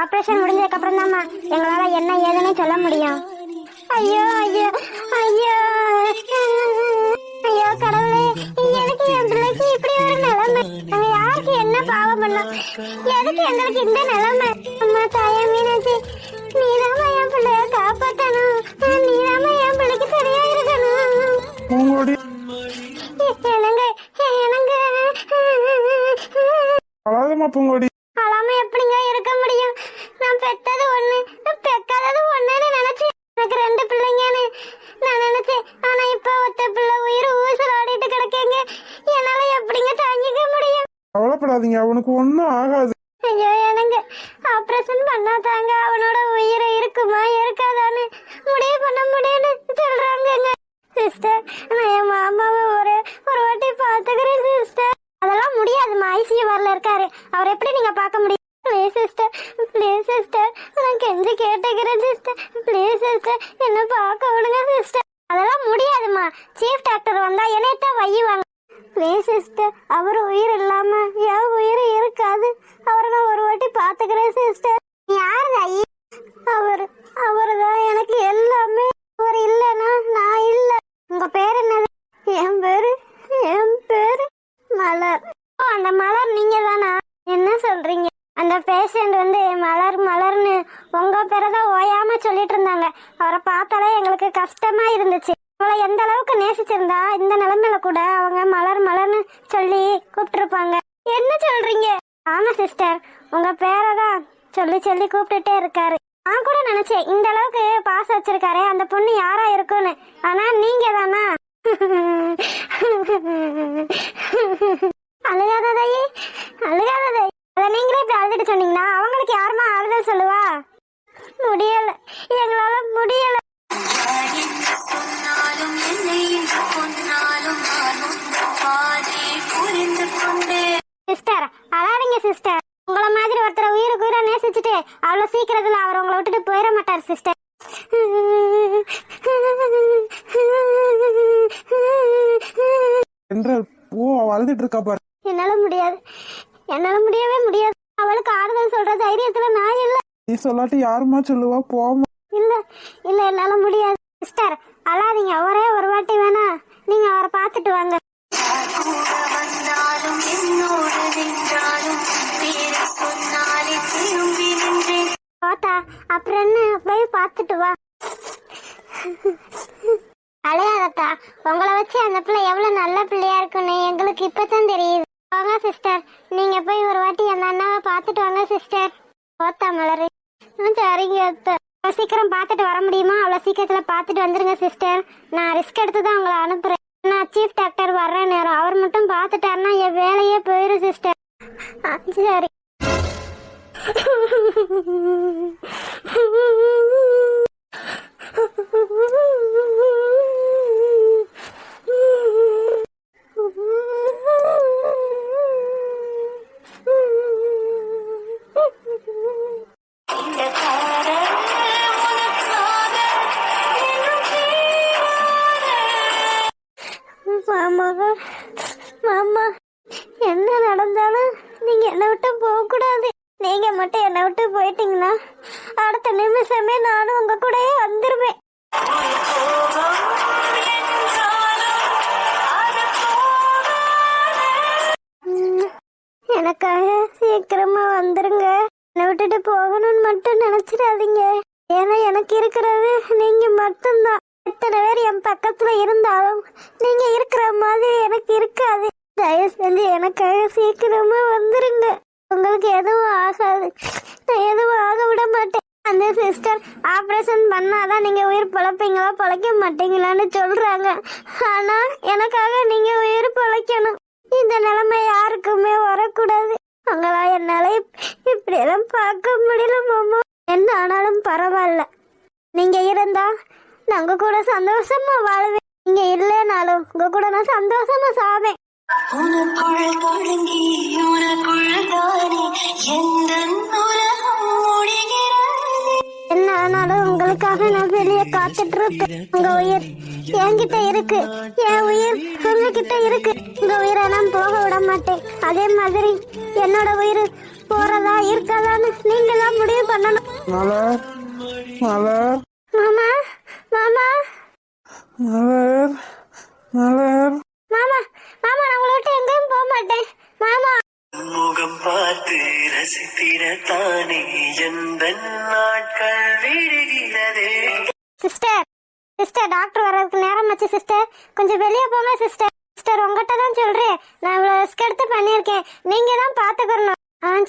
Operation முடிஞ்சதுக்கு அப்புறம் தான்மா எங்களால என்ன ஏதுன்னு சொல்ல முடியும். ஐயோ ஐயோ ஐயோ ஐயோ கடவுளே, எனக்கு என் பிள்ளைக்கு இப்படி ஒரு நிலைமை. நாங்க யாருக்கு என்ன பாவம் பண்ணோம்? எதுக்கு எங்களுக்கு இந்த நிலைமை? அம்மா தாயா மீனாட்சி, நீதாம்மா என் பிள்ளைய காப்பாத்தணும். நீதாம்மா என் பிள்ளைக்கு சரியா இருக்கணும். என்னங்க என்னங்க பூங்கோடி அழாம எப்படிங்க இருக்க முடியும்? நான் பெத்தது ஒண்ணு, பெக்காதது ஒண்ணுன்னு நினைச்சேன். எனக்கு 2 பிள்ளைங்கன்னு நான் நினைச்சேன். ஆனா இப்ப ஒத்த பிள்ளை உயிர் ஊசல் ஆடிட்டு கிடக்கேங்க. என்னால எப்படிங்க தாங்கிக்க முடியும்? கவலைப்படாதீங்க, அவனுக்கு ஒன்னும் ஆகாது. ஐயோ எனக்கு ஆபரேஷன் பண்ணாதாங்க அவனோட உயிர் இருக்குமா இருக்காதான்னு முடிவு பண்ண முடியும்னு சொல்றாங்க. சிஸ்டர், நான் என் மாமாவை ஒரு வாட்டி பாத்துக்கிறேன் சிஸ்டர். அதெல்லாம் முடியாதுமா, ஐசியூ வார்ல இருக்காரு. அவர் எப்படி நீங்க பார்க்க முடியும்? ப்ளீஸ் சிஸ்டர், ப்ளீஸ் சிஸ்டர், நான் கெஞ்சி கேட்டுக்கிறேன் சிஸ்டர். ப்ளீஸ் சிஸ்டர், என்ன பார்க்க விடுங்க சிஸ்டர். அதெல்லாம் முடியாதுமா, சீஃப் டாக்டர் வந்தா என்னைத்தான் வையுவாங்க. ப்ளீஸ் சிஸ்டர், அவர் உயிர் இல்லாம என் உயிர் இருக்காது. அவரை நான் ஒரு வாட்டி பாத்துக்கிறேன் சிஸ்டர். யாரு ஐயா? அவரு தான் எனக்கு எல்லாமே. அவர் இல்லைன்னா நான் இல்ல. உங்க பேர் என்னது? என் பேரு மலர். அந்த மலர் நீங்க தானா? என்ன சொல்றீங்க? அந்த பேஷண்ட் வந்து மலர்னு உங்க பேரை தான் ஓயாம சொல்லிட்டு இருந்தாங்க. அவரை பார்த்தாலே எங்களுக்கு கஷ்டமா இருந்துச்சு. அவளை எந்த அளவுக்கு நேசிச்சிருந்தா இந்த நிலைமையில கூட அவங்க மலர்னு சொல்லி கூப்பிட்டுருப்பாங்க. என்ன சொல்றீங்க? ஆமா சிஸ்டர், உங்க பேரை தான் சொல்லி கூப்பிட்டுட்டே இருக்காரு. நான் கூட நினைச்சேன் இந்த அளவுக்கு பாசம் வச்சிருக்காரு அந்த பொண்ணு யாரா இருக்குன்னு. ஆனா நீங்க தானா? அழுகாததை அதை நீங்களே இப்படி அழுதுட்டு சொன்னீங்கன்னா அவங்களுக்கு யாருமா ஆறுதல் சொல்லுவா? முடியல, எங்களால முடியல. சிஸ்டர் அழாதீங்க சிஸ்டர். உங்களை மாதிரி ஒருத்தரை உயிருக்கு உயிரை நேசிச்சுட்டு அவ்வளவு சீக்கிரத்துல அவர் உங்களை விட்டுட்டு போயிட மாட்டார் சிஸ்டர். அழுதுட்டு இருக்கா பாரு. என்னால முடியவே முடியாது. அவளுக்கு ஆறுதல் சொல்ற தைரியத்துல நான் இல்ல. நீ சொல்லாட்டி யாருமா சொல்லுவா? போமா. இல்ல என்னால முடியாது சிஸ்டர். அழாதீங்க, ஒரே ஒரு வாட்டி வேணா நீங்க அவரை பாத்துட்டு வாங்க. பாத்தா அப்புறம் என்ன, போய் பாத்துட்டு வா. அழையாதத்தா, உங்களை வச்சு அந்த பிள்ளை எவ்வளவு நல்ல பிள்ளையா இருக்குன்னு எங்களுக்கு இப்பதான் தெரியுது. வாங்க சிஸ்டர், நீங்க போய் ஒரு வாட்டி அந்த அண்ணாவை பாத்துட்டு வாங்க சிஸ்டர். போத்தா மலரு. சரிங்க அத்தை, சீக்கிரம் பாத்துட்டு வர முடியுமா? அவ்வளவு சீக்கிரத்துல பாத்துட்டு வந்துருங்க சிஸ்டர். நான் ரிஸ்க் எடுத்துதான் உங்களை அனுப்புறேன். நான் சீஃப் டாக்டர் வர்ற நேரம் அவர் மட்டும் பாத்துட்டாருன்னா என் வேலையே போயிரும் சிஸ்டர். சரி. மாமா, என்ன நடந்தாலும் நீங்க என்னை விட்டு போக கூடாது. நீங்க மட்டும் என்னை விட்டு போயிட்டீங்கன்னா அடுத்த நிமிஷமே நானும் உங்க கூடயே வந்துருவேன். எனக்காக சீக்கிரமா வந்துருங்க. என்னை விட்டுட்டு போகணும்னு மட்டும் நினைச்சிடாதீங்க. ஏன்னா எனக்கு இருக்கிறது நீங்க மட்டும்தான். எத்தனை பேர் என் பக்கத்துல இருந்தாலும் நீங்க இருக்கிற மாதிரி எனக்கு இருக்காது. தயவு செஞ்சு எனக்காக சீக்கிரமா வந்துருங்க. உங்களுக்கு எதுவும் ஆகாது, நான் எதுவும் ஆக விட மாட்டேன். அந்த சிஸ்டர் ஆபரேஷன் பண்ணாதான் நீங்க உயிர் பொழைப்பீங்களா பொழைக்க மாட்டீங்களான்னு சொல்றாங்க. ஆனா எனக்காக நீங்க உயிர் பொழைக்கணும். இந்த நிலைமை யாருக்குமே வரக்கூடாது. உங்களா என்னால இப்படி எல்லாம் பார்க்க முடியல மாமா. என்ன ஆனாலும் பரவாயில்ல, நீங்க இருந்தா நான் உங்க கூட சந்தோஷமா வாழ்வேன். நீங்க இல்லைனாலும் உங்க கூட நான் சந்தோஷமா சாவேன். உனக்குள் தொடங்கி உனக்குள் தானே எந்த உலகம் முடிகிறது. என்ன ஆனாலும் உங்களுக்காக நான் வெளியே காத்துட்டு இருப்பேன். உங்க உயிர் என்கிட்ட இருக்கு, என் உயிர் உங்ககிட்ட இருக்கு. உங்க உயிரை நான் போக விட மாட்டேன். அதே மாதிரி என்னோட உயிர் போறதா இருக்காதான்னு நீங்க தான் முடிவு பண்ணணும். மலர் மலர் மாமா மாமா மலர் மலர் மாமா மாமா நான் உங்களை விட்டு எங்கேயும் போக மாட்டேன் மாமா. முகம் பார்த்து ரசித்திடத்தானே எந்த நாட்கள் விடுகிறதே. சிஸ்டர் சிஸ்டர் டாக்டர் வர்றதுக்கு நேரம் ஆச்சு சிஸ்டர், கொஞ்சம் வெளியே போங்க சிஸ்டர். சிஸ்டர் உங்ககிட்ட தான் சொல்றேன், நான் இவ்வளவு ரிஸ்க் எடுத்து பண்ணியிருக்கேன், நீங்க தான் பாத்துக்கணும்.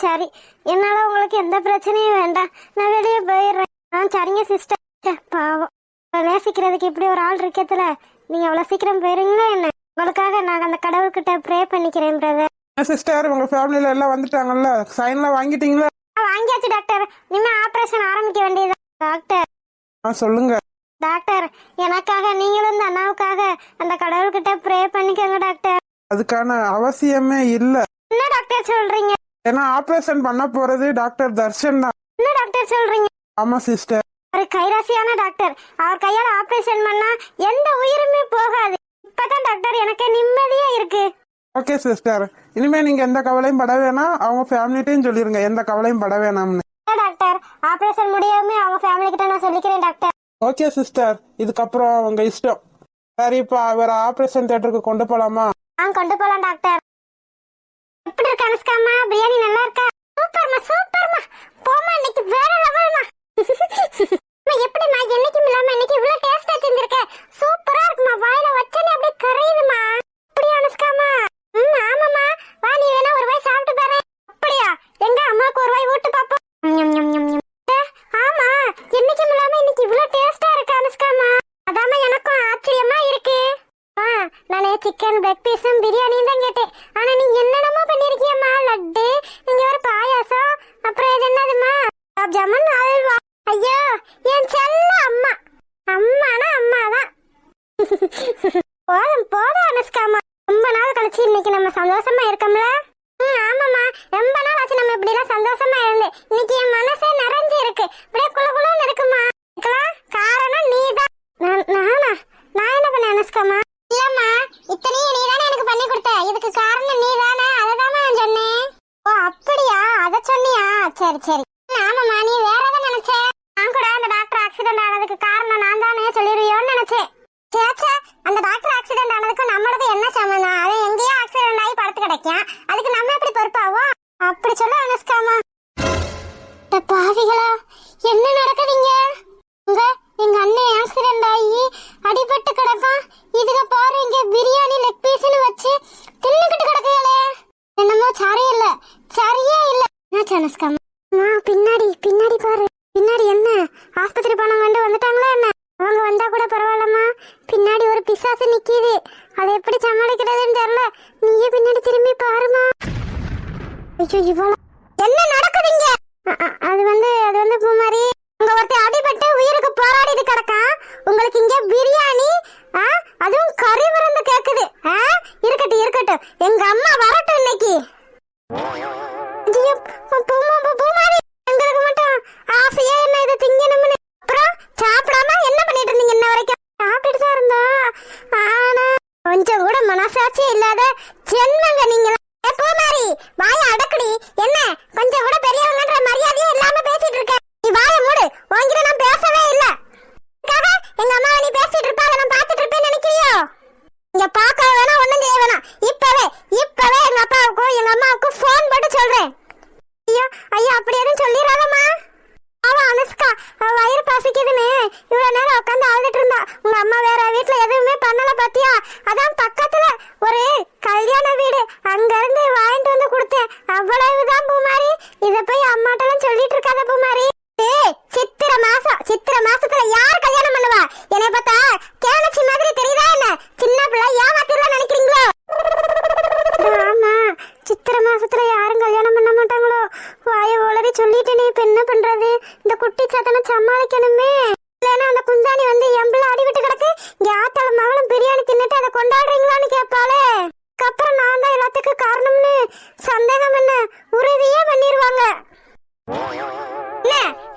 சரி, என்னால உங்களுக்கு எந்த பிரச்சனையும் வேண்டாம், நான் வெளியே போயிடுறேன். சரிங்க சிஸ்டர். பாவம், நேசிக்கிறதுக்கு இப்படி ஒரு ஆள் இருக்கத்துல நீங்க அவ்வளவு சீக்கிரம் போயிருங்களா என்ன? உங்களுக்காக நான் அந்த கடவுள்கிட்ட ப்ரே பண்ணிக்கிறேன் பிரதர். சிஸ்டர், உங்க ஃபேமிலில எல்லாம் வந்துட்டாங்கல்ல, சைன்லாம் வாங்கிட்டீங்களா? வாங்கியாச்சு டாக்டர், இனிமே ஆபரேஷன் ஆரம்பிக்க வேண்டியதுதான். டாக்டர் சொல்லுங்க. டாக்டர், எனக்காக நீங்களும் இந்த அண்ணாவுக்காக அந்த கடவுள்கிட்ட ப்ரே பண்ணிக்கோங்க டாக்டர். அதுக்கான அவசியமே இல்ல. என்ன டாக்டர் சொல்றீங்க? ஏன்னா ஆபரேஷன் பண்ண போறது டாக்டர் தர்ஷன் தான். என்ன டாக்டர் சொல்றீங்க? ஆமா சிஸ்டர். ஒரு கைராசியான டாக்டர், அவர் கையால ஆபரேஷன் பண்ணா எந்த உயிருமே போகாது. இப்பதான் டாக்டர் எனக்கு நிம்மதியா இருக்கு. ஓகே சிஸ்டர், இனிமே நீங்க எந்த கவலையும் பட வேணாம். அவங்க ஃபேமிலிட்டையும் சொல்லிருங்க எந்த கவலையும் பட வேணாம்னு. டாக்டர், ஆபரேஷன் முடியாம அவங்க ஃபேமிலி கிட்ட நான் சொல்லிக்கிறேன் டாக்டர். ஓகே சிஸ்டர், இதுக்கப்புறம் உங்க இஷ்டம். சரி, இப்ப அவர் ஆபரேஷன் தியேட்டருக்கு கொண்டு போலாமா? கொண்டு போலாம் டாக்டர். எப்படி இருக்கு அனுஷ்காமா? பிரியாணி நல்லா இருக்கா? சூப்பர்மா சூப்பர்மா. போமா, இன்னைக்கு வேற லெவல்மா. எப்படிமா என்னைக்கும் இல்லாம இன்னைக்கு இவ்வளவு டேஸ்டா செஞ்சிருக்க? சூப்பரா இருக்குமா, வாயில வச்சனே அப்படியே கரையுதுமா. அப்படியே அனுஷ்காமா? ஆமாமா, வா நீ வேணா ஒரு வாய் சாப்பிட்டு பாரு. அப்படியா? எங்க அம்மாக்கு ஒரு வாய் ஊட்டு பாப்போம். ஆமா, என்னைக்கும் இல்லாம இன்னைக்கு இவ்வளவு டேஸ்டா இருக்கு அனுஷ்காமா. அதாம எனக்கும் ஆச்சரியமா இருக்கு. நானே சிக்கன் லெக் பீஸும் பிரியாணியும் தான் கேட்டேன். ஆனா நீ என்னென்னமோ பண்ணிருக்கியம்மா. லட்டு, இங்க ஒரு பாயாசம், அப்புறம் இது என்னதுமா, ஜாமுன், அல்வா. ஐயோ, என் செல்ல அம்மா. அம்மானா அம்மாதான். போதும் போதும் அனுஷ்காமா, ரொம்ப நாள் கழிச்சு இன்னைக்கு நம்ம சந்தோஷமா இருக்கோம்ல. ஆமாமா, ரொம்ப நாள் ஆச்சு நம்ம இப்படி எல்லாம் சந்தோஷமா இருந்து. இன்னைக்கு என் மனசே நிறைஞ்சு இருக்கு, அப்படியே குளகுளன்னு இருக்குமா. காரணம் நீதான். நானா? நான் என்ன பண்ண அனுஷ்காமா? இல்லம்மா, இத்தனையும் நீதானே எனக்கு பண்ணி கொடுத்த. இதுக்கு காரணம் நீதானே, அததான் நான் சொன்னேன். ஓ அப்படியா, அத சொன்னியா? சரி சரி. ஆமாமா, நீ வேற எதை நினைச்ச? நான் கூட அந்த டாக்டர் ஆக்சிடென்ட் ஆனதுக்கு காரணம் நான் தானே சொல்லிடுவியோன்னு நினைச்சேன். சேச்சா, அந்த டாக்டர் ஆக்சிடென்ட் ஆனதுக்கும் நம்மளுக்கு என்ன சம்பந்தம்? அது எங்கேயோ ஆக்சிடென்ட் ஆகி படுத்து கிடைக்கும், அதுக்கு நம்ம எப்படி பொறுப்பாவோம்? அப்படி சொல்ல அனுஷ்காமா. பாவிகளா, என்ன நடக்குதுங்க? எங்க அண்ணன் ஆக்சிடென்ட் ஆகி அடிபட்டு கிடக்கும். இதுக்கு பாரு, இங்க பிரியாணி லெக் பீஸ்னு வச்சு தின்னுக்கிட்டு கிடக்குங்களே. என்னமோ சரியில்லை, சரியே இல்ல. அனுஷ்காமா, பின்னாடி பின்னாடி பாரு. பின்னாடி என்ன ஆஸ்பத்திரி போனவங்க வந்து வந்துட்டாங்களா என்ன? அவங்க வந்தா கூட பரவாயில்லம்மா, பின்னாடி ஒரு பிசாசு நிக்கிது. அதை எப்படி சமாளிக்கிறதுன்னு தெரியல. நீயே பின்னாடி திரும்பி பாருமா. ஐயோ, இவ்வளவு என்ன நடக்குதுங்க? அது வந்து பூமாரி, உங்க ஒருத்தர் அடிபட்டு உயிருக்கு போராடிட்டு கிடக்கான். உங்களுக்கு இங்க பிரியாணி, அதுவும் கறி விருந்து கேக்குது. இருக்கட்டும் இருக்கட்டும், எங்க அம்மா வரட்டும் இன்னைக்கு. பூமாரி, எங்களுக்கு மட்டும் ஆசையா என்ன இது திங்கணும்னு. அப்புறம் சாப்பிடாம என்ன பண்ணிட்டு இருந்தீங்க இன்ன வரைக்கும்? சாப்பிட்டுட்டு தான் இருந்தோம், ஆனா கொஞ்சம் கூட மனசாட்சி இல்லாத ஜென்மங்க நீங்க. பூமாரி, வாய அடக்குடி. என்ன கொஞ்சம் கூட பெரியவங்கன்ற மரியாதையே இல்லாம பேசிட்டு இருக்க. நீ வாய மூடு, உன்கிட்ட நான் பேசவே இல்ல. எங்க அம்மா நீ பேசிட்டு இருப்பா, நான் பாத்துட்டு இருப்பேன்னு நினைக்கிறியோ? இங்க பாக்க வேணாம், ஒண்ணும் செய்ய வேணாம். இப்பவே எங்க அப்பாவுக்கும் எங்க அம்மாவுக்கும் போன் போட்டு சொல்றேன். ஐயோ ஐயோ, அப்படி எதுவும் சொல்லிடாதம்மா. அவன் அனுஷ்கா வயிறு பசிக்குதுன்னு இவ்வளவு நேரம் உட்காந்து அழுதுட்டு இருந்தா. உங்க அம்மா வேற வீட்டுல எதுவுமே பண்ணல பாத்தியா? அதான் பக்கத்துல ஒரு கல்யாண வீடு, அங்க இருந்து வாங்கிட்டு வந்து கொடுத்தேன். அவ்வளவுதான் பூமாரி. இத போய் அம்மாட்டெல்லாம் சொல்லிட்டு இருக்காத பூமாரி. சித்திர மாசத்துல யார் கல்யாணம் பண்ணுவா? என்னை பார்த்தா கேனச்சி மாதிரி தெரியுதா என்ன? சின்ன பிள்ளை ஏமாத்திரலாம் நினைக்கிறீங்களோ? ஆமா, சித்திர மாசத்துல யாரும் கல்யாணம் பண்ண மாட்டாங்களோ? வாய உளறி சொல்லிட்டு நீ இப்ப என்ன பண்றது? இந்த குட்டி சத்தனை சமாளிக்கணுமே. இல்லைன்னா அந்த குந்தாணி வந்து எம்பிள அடிவிட்டு கிடக்கு. இங்க ஆத்தாள மகளும் பிரியாணி தின்னுட்டு அதை கொண்டாடுறீங்களான்னு கேட்பாளே. அப்புறம் நான் தான் எல்லாத்துக்கும் காரணம்னு சந்தேகம் என்ன உறுதியே பண்ணிடுவாங்க.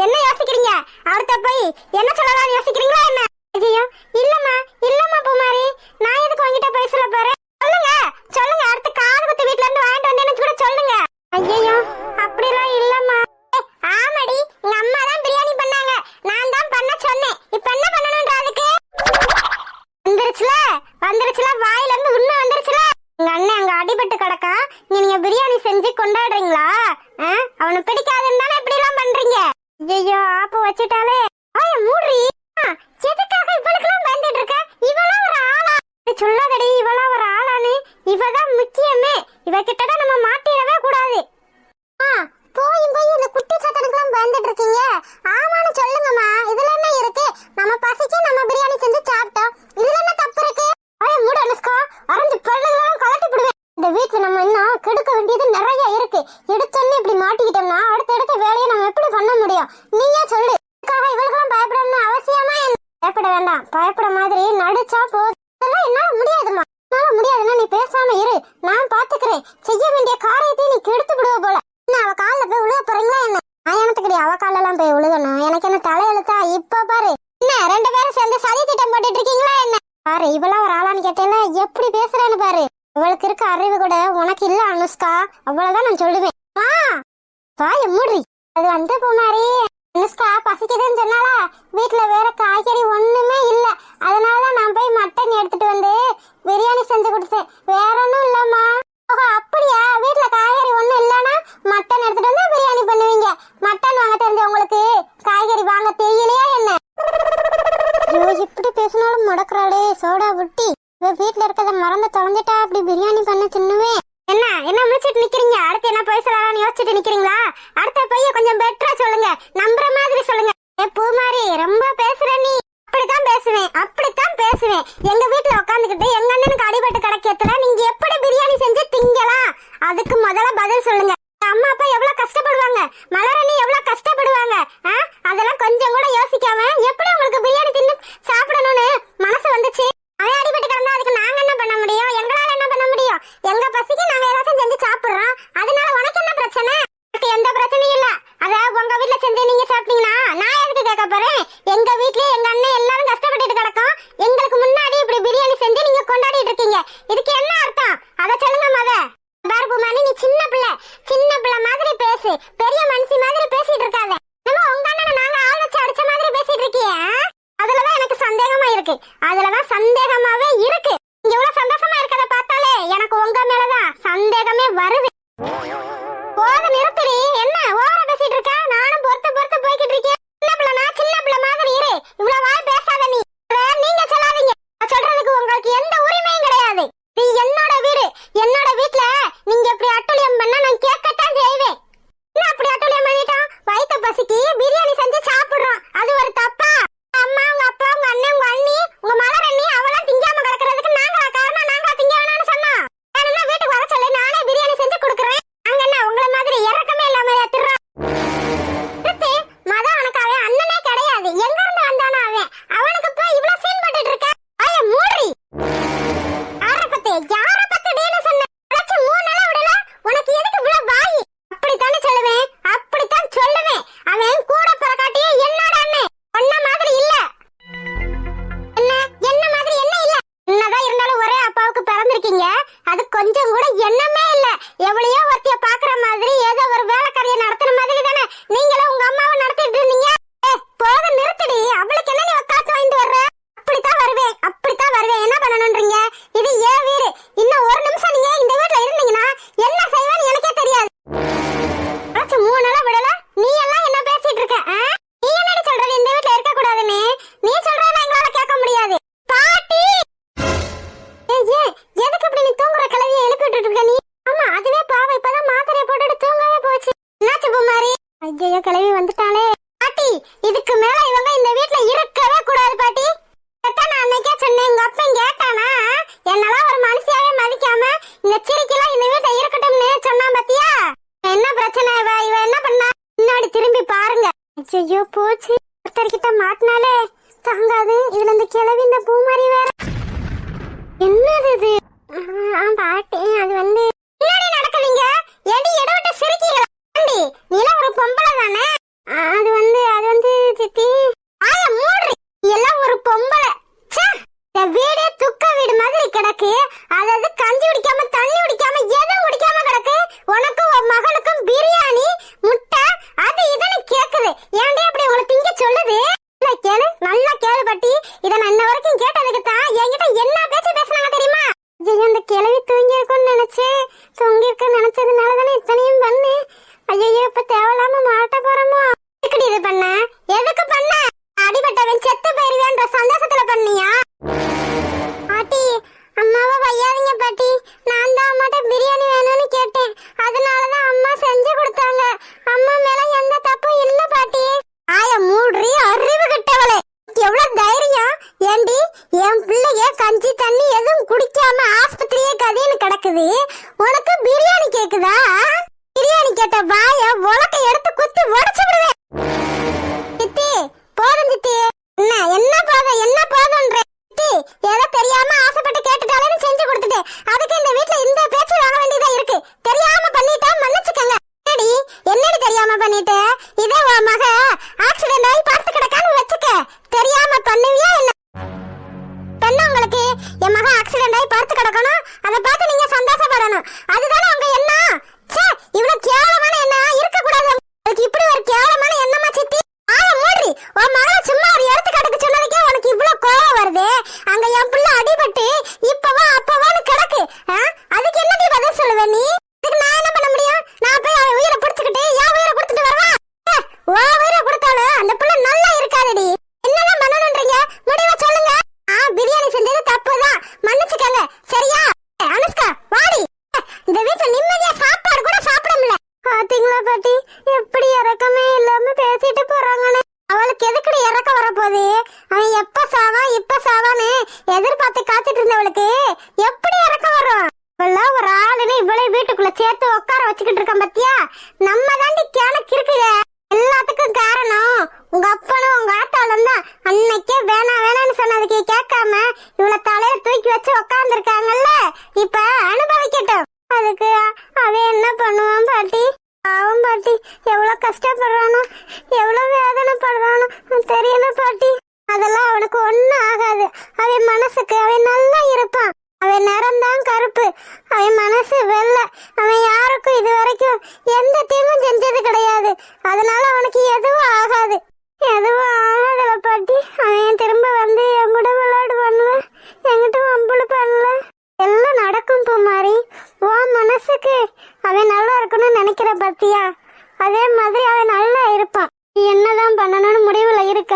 என்ன யோசிக்கிறீங்க? அவர் இவகிட்ட தான் நம்ம மாட்டிடவே கூடாது. போய் இந்த குட்டி சட்டனுக்குலாம் பயந்துட்டு இருக்கீங்க. ஆமான்னு சொல்லுங்கம்மா, இதுல என்ன இருக்கு? நம்ம பசிக்கு நம்ம பிரியாணி செஞ்சு சாப்பிட்டோம், இதுல என்ன தப்பு இருக்கு? மூட அனுஷ்கா, அரைஞ்சு பல்லுலாம் கலட்டி விடுவேன். இந்த வீட்டுல நம்ம இன்னும் கெடுக்க வேண்டியது நிறைய இருக்கு. எடுத்தோன்னு இப்படி மாட்டிக்கிட்டோம்னா அடுத்த வேலையை நம்ம எப்படி பண்ண முடியும்? நீயே சொல்லு. இவளுக்கெல்லாம் பயப்படணும்னு அவசியமா என்ன? பயப்பட வேண்டாம், பயப்பட மாதிரி நடிச்சா போதும். இதெல்லாம் என்னால முடியாதுமா. என்னால முடியாதுன்னா நீ பேசாம இரு, நான் பாத்துக்கிறேன். செய்ய வேண்டிய காரியத்தை நீ கெடுத்து விடுவ போல. என்ன அவ காலில் போய் விழுக போறீங்களா என்ன? எனக்கு அவ காலெல்லாம் போய் விழுகணும், எனக்கு என்ன தலையெழுத்தா? இப்ப பாரு, என்ன 2 பேரும் சேர்ந்து சதி திட்டம் போட்டுட்டு இருக்கீங்களா என்ன? பாரு, இவெல்லாம் ஒரு ஆளான்னு கேட்டேல எப்படி பேசுறேன்னு பாரு. இவளுக்கு இருக்க அறிவு கூட உனக்கு இல்ல அனுஷ்கா, அவ்வளவுதான் நான் சொல்லுவேன். வாய மூடி. அது வந்து பூமாரி, அனுஷ்கா பசிக்குதுன்னு சொன்னாலா, வீட்டுல வேற காய்கறி ஒண்ணுமே இல்ல, அதனாலதான் நான் போய் மட்டன் எடுத்துட்டு வந்து பிரியாணி செஞ்சு கொடுத்தேன். வேற ஒண்ணும் இல்லம்மா. அப்படியா? வீட்டுல காய்கறி ஒண்ணும் இல்லன்னா மட்டன் எடுத்துட்டு வந்து பிரியாணி பண்ணுவீங்க. மட்டன் வாங்க தெரிஞ்ச உங்களுக்கு காய்கறி வாங்க தெரியலையா என்ன? ஐயோ, இப்படி பேசினாலும் முடக்குறாளே சோடா புட்டி. வீட்டுல இருக்கத மறந்து தொலைஞ்சிட்டா அப்படி பிரியாணி பண்ண தின்னுவேன். என்ன முடிச்சிட்டு நிக்கிறீங்க? அடுத்து என்ன பேசலாம்னு யோசிச்சுட்டு நிக்கிறீங்களா? அடுத்த பைய கொஞ்சம் பெட்டரா சொல்லுங்க, நம்புற மாதிரி சொல்லுங்க. பூமாரி, ரொம்ப பேசுற நீ. அப்படித்தான் பேசுவேன். எங்க வீட்டுல உட்காந்துக்கிட்டு எங்க அண்ணனுக்கு அடிபட்டு கிடைக்கிறதுல நீங்க எப்படி பிரியாணி செஞ்சு திங்கலாம்? அதுக்கு முதல்ல பதில் சொல்லுங்க. அம்மா அப்பா எவ்வளவு கஷ்டப்படுவாங்க, மலரணி எவ்வளவு கஷ்டப்படுவாங்க. அதெல்லாம் கொஞ்சம் கூட யோசிக்காம எப்படி உங்களுக்கு பிரியாணி தின்னு சாப்பிடணும்னு மனசு வந்துச்சு? அவன் அடிபட்டு கிடந்தா அதுக்கு நாங்க என்ன பண்ண முடியும்? எங்களால என்ன பண்ண முடியும்? எங்க பசிக்கு நாங்க ஏதாச்சும் செஞ்சு சாப்பிடுறோம். அதனால உனக்கு என்ன பிரச்சனை? எந்த பிரச்சனையும் இல்ல. அத உங்க வீட்டுல செஞ்சு நீங்க சாப்பிட்டீங்கன்னா நான் எதுக்கு கேட்க போறேன்? எங்க வீட்லயே எங்க அண்ணன் எல்லாரும் கஷ்டப்பட்டுட்டு கிடக்கும், எங்களுக்கு முன்னாடி இப்படி பிரியாணி செஞ்சு நீங்க கொண்டாடிட்டு இருக்கீங்க. இதுக்கு என்ன அர்த்தம்? அத சொல்லுங்க மத. பார்புமானி, நீ சின்ன பிள்ளை மாதிரி பேசு, பெரிய மனுஷி மாதிரி பேசிட்டு இருக்காத. நம்ம உங்க அண்ணனை நாங்க ஆள் வச்சு அடிச்ச மாதிரி பேசிட்டு இருக்கிய. அதுலதான் எனக்கு சந்தேகமா இருக்கு. அதுலதான் சந்தேகமாவே இருக்கு. நீங்க இவ்வளவு சந்தோஷமா இருக்கத பார்த்தாலே எனக்கு உங்க மேலதான் சந்தேகமே வருது. போத நிறுத்தடி. என்ன ஓவரா பேசிட்டு இருக்க? நானும் பொறுத்து போய்கிட்டு இருக்கேன். சின்ன பிள்ளை மாதிரி இரு, இவ்வளவு வாய் பேசாத நீ. நீங்க சொல்லாதீங்க, சொல்றதுக்கு உங்களுக்கு எந்த உரிமையும் கிடையாது. இது என்னோட வீடு, என்னோட வீட்டுல நீங்க இப்படி அட்டூழியம் பண்ணா நான் கேட்கத்தான் செய்வேன். என்ன அப்படி அட்டூழியம் பண்ணிட்டோம்? வயிற்று பசிக்கு பிரியாணி செஞ்சு சாப்பிடுறோம், அது ஒரு தப்பா? அம்மா, உங்க அப்பா, உங்க அண்ணன், உங்க அண்ணி, உங்க மலரணி அவெல்லாம் திங்காம கிடக்கிறதுக்கு நாங்களா காரணம்? நாங்களா திங்க வேணாம்னு சொன்னோம்? வேணும்னா வீட்டுக்கு வர சொல்லு, நானே பிரியாணி செஞ்சு கொடுக்குறேன். அங்க என்ன உங்களை மாதிரி இறக்கமே இல்லாம திர்றா? மத உனக்கு அவன் அண்ணனே கிடையாது. எங்க இருந்து வந்தானா அவன்? அவனுக்கு போய் இவ்வளவு சீன் போட்டுட்டு இருக்க? ஐய மூடி. யார பத்தி டீன சொன்ன? 3 நாளா விடல. உனக்கு எதுக்கு இவ்வளவு வாய்? அப்படித்தானே சொல்லுவேன், அப்படித்தான் சொல்லுவேன். அவன் கூட பிறக்காட்டியே என்னோட அண்ணன், ஒன்ன மாதிரி இல்ல. என்ன மாதிரி என்ன இல்ல? என்னதான் இருந்தாலும் ஒரே அப்பாவுக்கு பிறந்திருக்கீங்க, அது கொஞ்சம் கூட எண்ணமே இல்ல. எவ்வளையோ ஒருத்திய பாக்குற மாதிரி ஏதோ ஒரு வேலைக்காரியை நடத்துற மாதிரி தானே நீங்களும் உங்க அம்மாவை நடத்திட்டு இருந்தீங்க. போக நிறுத்தடி. அவளுக்கு என்ன நீ காத்து வாங்கிட்டு வர்ற? அப்படித்தான் வருவேன். என்ன பண்ணணும்ன்றீங்க? இது ஏன் வீடு. இன்னும் ஒரு நிமிஷம் நீங்க இந்த வீட்டுல இருந்தீங்கன்னா என்ன செய்வேன்னு எனக்கே தெரியாது. 3 நாளா விடல. நீ எல்லாம் என்ன பேசிட்டு இருக்க? நீ என்னடி சொல்றது இந்த வீட்டுல இருக்க கூடாதுன்னு? நீ சொல்றத எங்களால கேட்க முடியாது. பாட்டி, எதுக்கு இப்படி நீ தூங்குற கிளவிய எழுப்பிட்டு இருக்க நீ? ஆமா, அதுவே பாவம், இப்பதான் மாத்திரையை போட்டுட்டு தூங்கவே போச்சு. என்னாச்சு பூமாரி? ஐயோ, கிளவி வந்துட்டாளே. பாட்டி, இதுக்கு மேல இவங்க இந்த வீட்டுல இருக்கவே கூடாது பாட்டி. நான் அன்னைக்கே சொன்னேன், உங்க அப்பன் கேட்டானா? என்னெல்லாம் ஒரு மனுஷியாவே மதிக்காம இந்த சிரிக்கெல்லாம் இந்த வீட்டுல இருக்கட்டும்னு சொன்னா பாத்தியா? என்ன பிரச்சனை? இவ என்ன பண்ணா? முன்னாடி திரும்பி பாருங்க. ஐயோ போச்சு, ஒருத்தர்கிட்ட மாட்டினாலே தாங்காது. இதுல இந்த கிளவி இந்த பூமாரி வேற. என்னது இது? பாட்டி, அது வந்து முன்னாடி நடக்குதுங்க. எடி இடவிட்ட சிரிக்கீங்களா? நீலாம் ஒரு பொம்பளை தானே? அது வந்து சித்தி. ஆய மூடி. எல்லாம் ஒரு பொம்பளை. வீடே துக்க வீடு மாதிரி கிடக்கு. அதாவது கஞ்சி குடிக்காம, தண்ணி குடிக்காம, எதுவும் குடிக்காம கிடக்கு. உனக்கும் உன் மகளுக்கும் பிரியாணி, முட்டை, அது இதுன்னு கேக்குது. ஏன்டே அப்படி உங்களை திங்க சொல்லுது? கேளு, நல்லா கேளு பாட்டி. இதை நான் இன்ன வரைக்கும் கேட்டதுக்கு தான் என்கிட்ட என்ன பேச்சு பேசினாங்க தெரியுமா? இந்த கிளவி தூங்கி இருக்கும்னு நினைச்சேன். தூங்கி இருக்குன்னு நினைச்சதுனாலதானே இத்தனையும் பண்ணு. ஐயோ, இப்ப தேவையில்லாம மாட்ட போறோமோ? எதுக்கு இது பண்ண? எதுக்கு பண்ண? அடிபட்டவன் செத்து போயிருவேன்ற சந்தோஷத்துல பண்ணியா? பாட்டி, அம்மாவை வையாதீங்க பாட்டி. நான் தான் அம்மாட்ட பிரியாணி வேணும்னு என் பிள்ளைய கஞ்சி தண்ணி எதுவும் குடிக்காம ஆஸ்பத்திரியே கதைன்னு கிடக்குது. உனக்கு பிரியாணி கேக்குதா? பிரியாணி கேட்ட வாய உலக்க எடுத்து குத்தி உடைச்சு விடுவேன். சித்தி போதும் சித்தி. என்ன போதும்ன்ற சித்தி? ஏதோ தெரியாம ஆசைப்பட்டு கேட்டுட்டாலே செஞ்சு கொடுத்துட்டேன். அதுக்கு இந்த வீட்டுல இந்த பேச்சு வாங்க வேண்டியதா இருக்கு. தெரியாம பண்ணிட்டா மன்னிச்சுக்கங்க. என்னடி தெரியாம பண்ணிட்டு? இதே உன் மக ஆக்சிடென்ட் ஆகி பார்த்து கிடக்கான்னு வச்சுக்க. தெரியாம பண்ணுவியா என்ன? உங்களுக்கு என் மகன் ஆக்சிடென்ட் ஆகி பார்த்து கிடக்கணும், அதை பார்த்து நீங்க சந்தோஷப்படணும். அதுதானே உங்க எண்ணம். சே, இவ்வளவு கேவலமான எண்ணம் இருக்க கூடாது. அதுக்கு இப்படி ஒரு கேவலமான எண்ணமா சித்தி? மூடி உன் மகளை சும்மா ஒரு எடுத்துக்காட்டுக்கு சொன்னதுக்கே உனக்கு இவ்வளவு கோவம் வருது. அங்க என் பிள்ளை அடிபட்டு இப்பவா அப்பவான்னு கிடக்கு. அதுக்கு என்னடி பதில் சொல்லுவ நீ? இதுக்கு நான் என்ன பண்ண முடியும்? நான் போய் அவன் உயிரை பிடிச்சுக்கிட்டு என் உயிரை கொடுத்துட்டு வருவா? உன் உயிரை கொடுத்தாலும் அந்த பிள்ளை நல்லா இருக்காதடி. என்னதான் பண்ணணும்ன்றீங்க? முடிவா சொல்லுங்க. பிரியாணி செஞ்சது தப்புதான், மன்னிச்சுக்கங்க. சரியா? அனுஷ்கா வாடி. இந்த வீட்டுல நிம்மதியா சாப்பாடு கூட சாப்பிட முடியல. பாத்தீங்களா பாட்டி, எப்படி இறக்கமே இல்லாம பேசிட்டு போறாங்கன்னு. அவளுக்கு எதுக்குடி இறக்க வரப்போகுது? அவன் எப்ப சாவான்னு எதிர்பார்த்து காத்துட்டு இருந்தவளுக்கு எப்படி இறக்க வரும்? இவெல்லாம் ஒரு ஆளுன்னு இவ்வளவு வீட்டுக்குள்ள சேர்த்து உட்கார வச்சுக்கிட்டு இருக்கான் பத்தியா? நம்ம தாண்டி கிணக்கு இருக்குத. எல்லாத்துக்கும் காரணம் உங்க அப்பனும் உங்க ஆத்தாலும் தான். அன்னைக்கே வேணான்னு சொன்னதுக்கு கேட்காம இவள தலையில தூக்கி வச்சு உட்கார்ந்து இருக்காங்கல்ல. இப்ப அனுபவிக்கட்டும். அதுக்கு அவன் என்ன பண்ணுவான் பாட்டி? அவன் பாட்டி எவ்வளவு கஷ்டப்படுறானோ, எவ்வளவு வேதனைப்படுறானோ தெரியல பாட்டி. அதெல்லாம் அவனுக்கு ஒண்ணும் ஆகாது. அவன் மனசுக்கு அவன் நல்லா இருப்பான். அவன் நிறம்தான் கருப்பு, அவன் மனசு வெள்ளை. அவன் யாருக்கும் இது வரைக்கும் எந்த தீங்கும் செஞ்சது கிடையாது. அதனால அவனுக்கு எதுவும் ஆகாது. பாட்டி. அவன் திரும்ப வந்து என் கூட விளையாடுவான்ல, என்கிட்ட வம்புல பண்ணல. எல்லாம் நடக்கும் பூமாரி. உன் மனசுக்கு அவன் நல்லா இருக்கணும்னு நினைக்கிற பத்தியா? அதே மாதிரி அவன் நல்லா இருப்பான். என்னதான் பண்ணணும்னு முடிவுல இருக்க?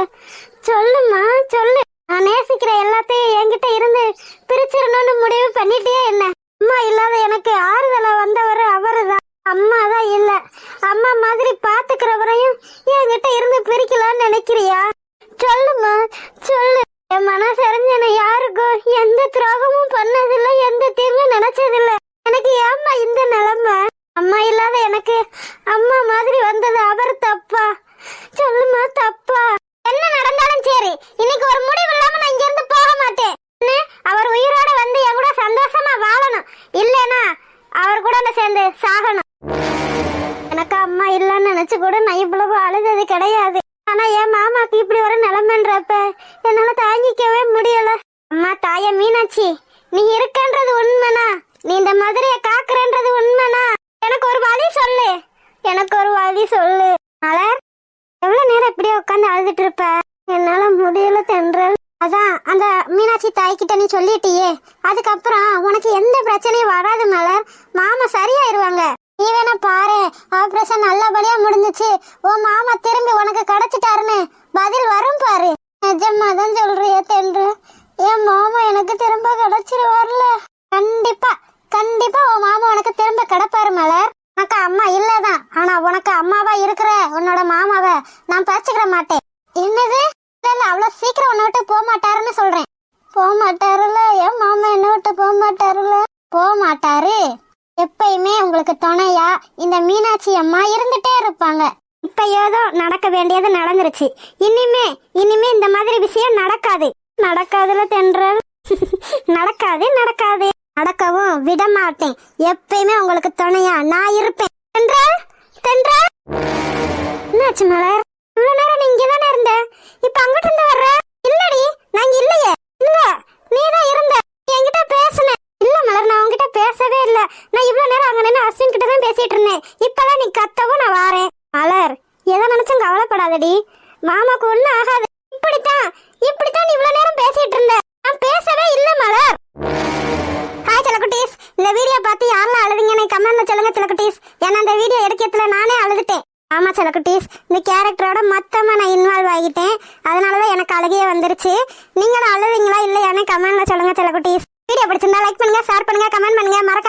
சொல்லுமா சொல்லு. நான் நேசிக்கிற எல்லாத்தையும் என்கிட்ட இருந்து பிரிச்சிடணும்னு முடிவு பண்ணிட்டே என்ன? அம்மா இல்லாத எனக்கு ஆறுதலா வந்தவர் அவருதான். அம்மா தான் இல்ல. அம்மா மாதிரி பாத்துக்கிறவரையும் என்கிட்ட இருந்து பிரிக்கலாம்னு நினைக்கிறியா? சொல்லுமா சொல்லு. என் மனசு அறிஞ்சன யாருக்கும் எந்த துரோகமும் பண்ணதில்லை, எந்த தீங்கும் நினைச்சதில்லை. எனக்கு ஏம்மா இந்த நிலைமை? அம்மா இல்லாத எனக்கு அம்மா மாதிரி வந்தது அவர் தப்பா? சொல்லுமா தப்பா? என்ன நடந்தாலும் சரி, இன்னைக்கு ஒரு முடிவு இல்லாம நான் இங்க இருந்து போக மாட்டேன். அவர் உயிரோட வந்து என் கூட சந்தோஷமா வாழணும், இல்லனா அவர் கூட சேர்ந்து சாகணும். எனக்கு அம்மா இல்லன்னு நினைச்சு கூட நான் இவ்வளவு அழுதது கிடையாது. ஆனா என் மாமாக்கு இப்படி ஒரு நிலைமைன்றப்ப என்னால தாங்கிக்கவே முடியல. அம்மா தாய மீனாட்சி, நீ இருக்கன்றது உண்மைனா? நீ இந்த மதுரைய காக்குறன்றது உண்மைனா? எனக்கு ஒரு வழி சொல்லு, எனக்கு ஒரு வழி சொல்லு. மலர், எவ்வளவு நேரம் இப்படியே உட்காந்து அழுதுட்டு இருப்ப? என்னால முடியல தென்றல். அதான் அந்த மீனாட்சி தாய்கிட்ட நீ சொல்லிட்டியே, அதுக்கப்புறம் உனக்கு எந்த பிரச்சனையும் வராது மலர். மாமா சரியாயிருவாங்க. நீ வேணா பாரு, ஆபரேஷன் நல்லபடியா முடிஞ்சிச்சு, உன் மாமா திரும்பி உனக்கு கிடைச்சிட்டாருன்னு பதில் வரும் பாரு. நிஜமா தான் சொல்றிய தென்றல்? என் மாமா எனக்கு திரும்ப கிடைச்சிருவார்ல? கண்டிப்பா கண்டிப்பா உன் மாமா உனக்கு திரும்ப கிடைப்பாரு மலர். உனக்கு அம்மா இல்லதான், ஆனா உனக்கு அம்மாவா இருக்கிற உன்னோட மாமாவை நான் பறிச்சுக்கிற மாட்டேன். என்னது? இல்ல, அவ்வளவு சீக்கிரம் உன்னை விட்டு போக மாட்டாருன்னு சொல்றேன். போக மாட்டாருல என் மாமா, என்ன விட்டு போக மாட்டாருல? போக மாட்டாரு. எப்பயுமே உங்களுக்கு துணையா இந்த மீனாட்சி அம்மா இருந்துட்டே இருப்பாங்க. இப்ப ஏதோ நடக்க வேண்டியது நடந்துருச்சு. இனிமே இந்த மாதிரி விஷயம் நடக்காதுல தென்றல். நடக்காது நடக்கவும் விட மாட்டேன். எப்பயுமே உங்களுக்கு துணையா நான் இருப்பேன். தென்றல் என்னாச்சு மலர்? இவ்வளவு நேரம் நீ இங்கதானே இருந்த, இப்ப அங்கிட்டு இருந்து வர்ற? இல்லடி, நாங்க இல்லையே. இல்ல, நீதான் இருந்த. என்கிட்ட பேசுன? இல்ல மலர், நான் உன்கிட்ட பேசவே இல்ல. நான் இவ்வளவு நேரம் அங்க நின்று அஸ்வின் கிட்ட தான் பேசிட்டு இருந்தேன். இப்பதான் நீ கத்தவும் நான் வாரேன். மலர், எதை நினைச்சும் கவலைப்படாதடி, மாமாக்கு ஒண்ணு ஆகாது. இப்படித்தான் நீ இவ்வளவு நேரம் பேசிட்டு இருந்த. நான் பேசவே இல்ல மலர். ஹாய் செல்லக்குட்டீஸ், இந்த வீடியோ பார்த்து யாரெல்லாம் அழுதுங்கன்னு கமெண்ட்ல சொல்லுங்க செல்லக்குட்டீஸ். ஏன்னா இந்த வீடியோ எடுக்கிறதுல நானே அழுதுட்டேன். ஆமா செல்லக்குட்டீஸ், இந்த கேரக்டரோட மொத்தமா நான் இன்வால்வ் ஆகிட்டேன். அதனாலதான் எனக்கு அழுகையே வந்துருச்சு. நீங்களும் அழுவீங்களா இல்லையானே கமெண்ட்ல சொல்லுங்க செல்லக்குட்டீஸ். வீடியோ பிடிச்சிருந்தா லைக் பண்ணுங்க, ஷேர் பண்ணுங்க, கமெண்ட் பண்ணுங்க, மறக்க